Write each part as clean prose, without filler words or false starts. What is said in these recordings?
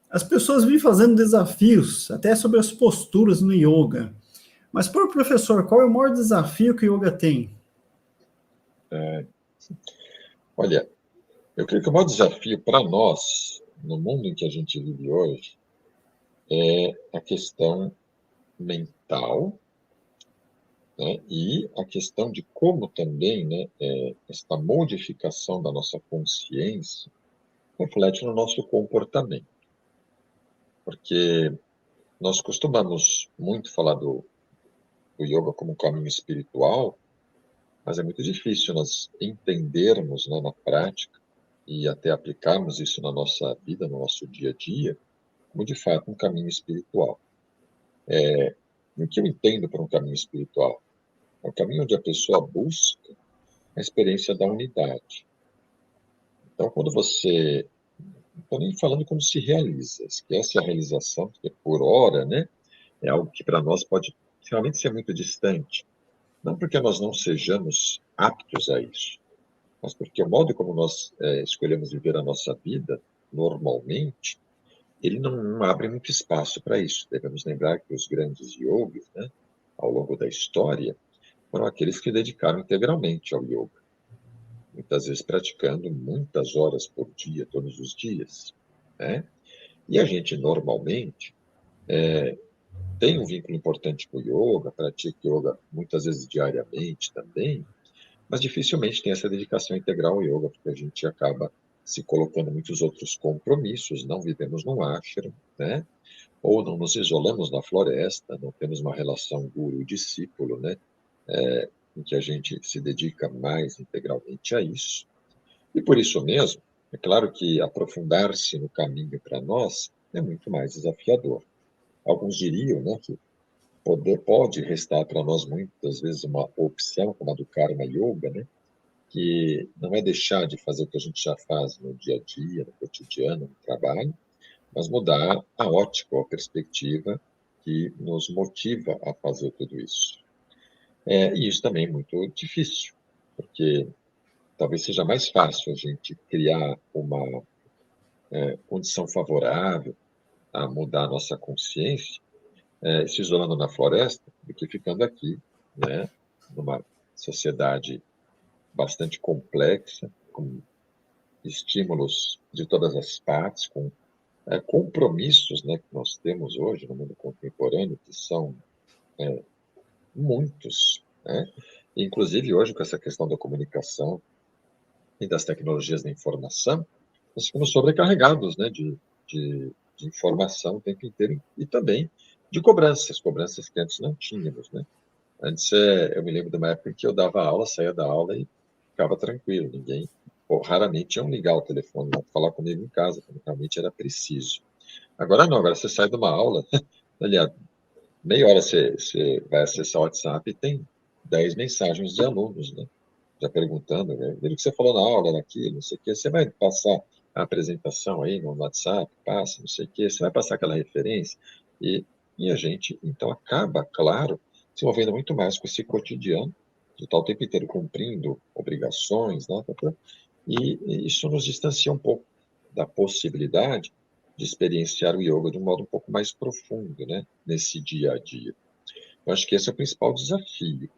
As pessoas vêm fazendo desafios, até sobre as posturas no yoga. Mas, por professor, qual é o maior desafio que o yoga tem? Olha, eu creio que o maior desafio para nós, no mundo em que a gente vive hoje, é a questão mental, né, e a questão de como também, né, esta modificação da nossa consciência reflete no nosso comportamento. Porque nós costumamos muito falar do yoga como um caminho espiritual, mas é muito difícil nós entendermos, né, na prática e até aplicarmos isso na nossa vida, no nosso dia a dia, como de fato um caminho espiritual. E o que eu entendo por um caminho espiritual? É um caminho onde a pessoa busca a experiência da unidade. Então, quando você... Não estou nem falando como se realiza, esquece a realização, porque por hora, né, é algo que para nós pode realmente ser muito distante. Não porque nós não sejamos aptos a isso, mas porque o modo como nós escolhemos viver a nossa vida, normalmente, ele não abre muito espaço para isso. Devemos lembrar que os grandes yogis, né, ao longo da história, foram aqueles que dedicaram integralmente ao yoga, muitas vezes praticando muitas horas por dia, todos os dias, né? E a gente, normalmente, tem um vínculo importante com o yoga, pratica yoga muitas vezes diariamente também, mas dificilmente tem essa dedicação integral ao yoga, porque a gente acaba se colocando muitos outros compromissos, não vivemos num ashram, né? Ou não nos isolamos na floresta, não temos uma relação guru-discípulo, né? Em que a gente se dedica mais integralmente a isso. E por isso mesmo, é claro que aprofundar-se no caminho para nós é muito mais desafiador. Alguns diriam, né, que pode restar para nós muitas vezes uma opção como a do Karma Yoga, né, que não é deixar de fazer o que a gente já faz no dia a dia, no cotidiano, no trabalho, mas mudar a ótica ou a perspectiva que nos motiva a fazer tudo isso. E isso também é muito difícil, porque talvez seja mais fácil a gente criar uma condição favorável a mudar a nossa consciência, se isolando na floresta, do que ficando aqui, né, numa sociedade bastante complexa, com estímulos de todas as partes, com compromissos, né, que nós temos hoje no mundo contemporâneo, que são muitos, né? Inclusive hoje com essa questão da comunicação e das tecnologias da informação, nós ficamos sobrecarregados, né, de informação o tempo inteiro e também de cobranças que antes não tínhamos, né? Antes, eu me lembro de uma época em que eu dava aula, saía da aula e ficava tranquilo, ninguém, ou raramente iam ligar o telefone para falar comigo em casa, quando realmente era preciso. Agora não, agora você sai de uma aula, aliás, meia hora você vai acessar o WhatsApp e tem 10 mensagens de alunos, né? Já perguntando, né? O que você falou na aula, naquilo, não sei o quê, você vai passar a apresentação aí no WhatsApp, passa, não sei o quê, você vai passar aquela referência, e, e a gente, então, acaba, claro, se envolvendo muito mais com esse cotidiano, de estar o tempo inteiro cumprindo obrigações, né? E isso nos distancia um pouco da possibilidade de experienciar o yoga de um modo um pouco mais profundo, né? Nesse dia a dia. Eu acho que esse é o principal desafio.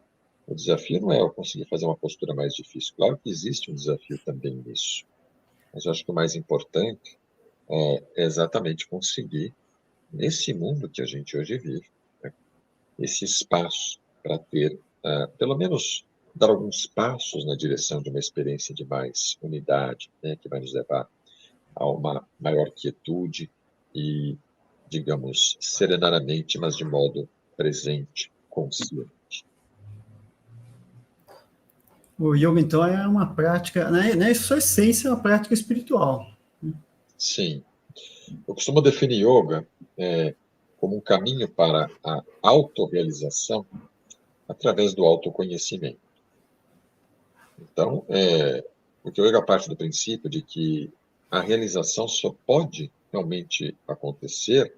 O desafio não é eu conseguir fazer uma postura mais difícil. Claro que existe um desafio também nisso. Mas eu acho que o mais importante é exatamente conseguir, nesse mundo que a gente hoje vive, né, esse espaço para ter, pelo menos, dar alguns passos na direção de uma experiência de mais unidade, né, que vai nos levar a uma maior quietude e, digamos, serenamente, mas de modo presente, consciente. O yoga, então, é uma prática, na sua essência, é uma prática espiritual. Sim. Eu costumo definir yoga como um caminho para a autorrealização através do autoconhecimento. Então, porque o yoga parte do princípio de que a realização só pode realmente acontecer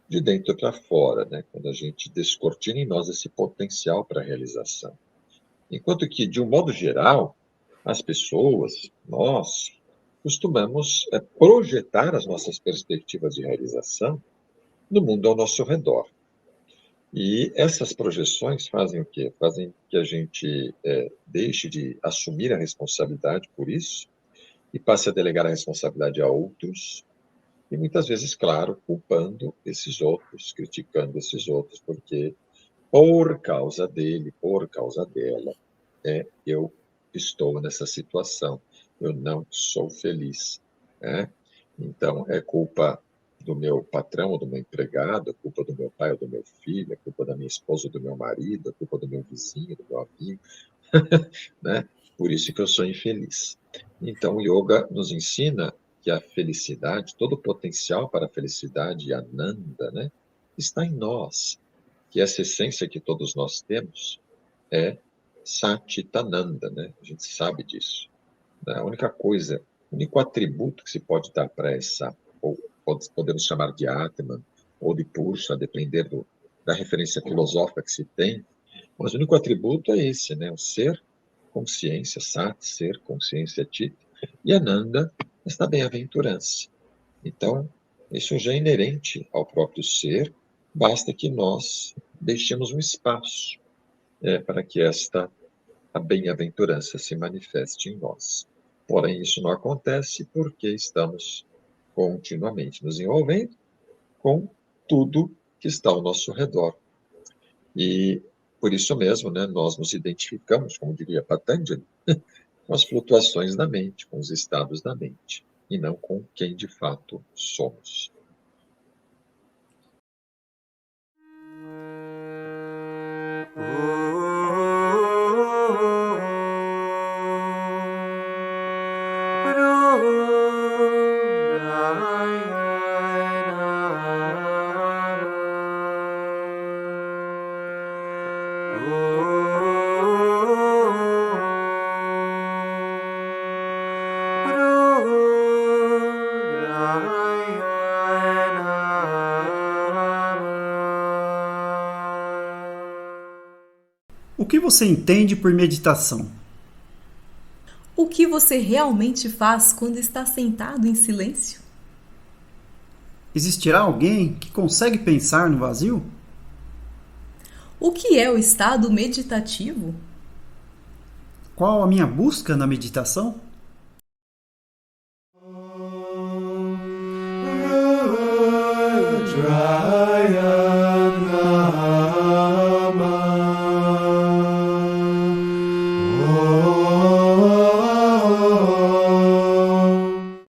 de dentro para fora, né? Quando a gente descortina em nós esse potencial para a realização. Enquanto que, de um modo geral, as pessoas, nós, costumamos projetar as nossas perspectivas de realização no mundo ao nosso redor. E essas projeções fazem o quê? Fazem que a gente deixe de assumir a responsabilidade por isso e passe a delegar a responsabilidade a outros, e muitas vezes, claro, culpando esses outros, criticando esses outros, porque por causa dele, por causa dela, eu estou nessa situação, eu não sou feliz. Né? Então, é culpa do meu patrão ou do meu empregado, é culpa do meu pai ou do meu filho, é culpa da minha esposa ou do meu marido, é culpa do meu vizinho, do meu amigo, né? Por isso que eu sou infeliz. Então, o yoga nos ensina que a felicidade, todo o potencial para a felicidade, Ananda, né, está em nós, que essa essência que todos nós temos é Satchitananda, né? A gente sabe disso. A única coisa, o único atributo que se pode dar para essa, ou podemos chamar de Atman, ou de Purusha, a depender da referência filosófica que se tem, mas o único atributo é esse, né? O ser, consciência, Sat, ser, consciência, Chit, e Ananda, esta bem-aventurança. Então, isso já é inerente ao próprio ser, basta que nós deixemos um espaço para que a bem-aventurança se manifeste em nós. Porém, isso não acontece porque estamos continuamente nos envolvendo com tudo que está ao nosso redor. E por isso mesmo, né, nós nos identificamos, como diria Patanjali, com as flutuações da mente, com os estados da mente, e não com quem de fato somos. O que você entende por meditação? O que você realmente faz quando está sentado em silêncio? Existirá alguém que consegue pensar no vazio? O que é o estado meditativo? Qual a minha busca na meditação? Rudrayam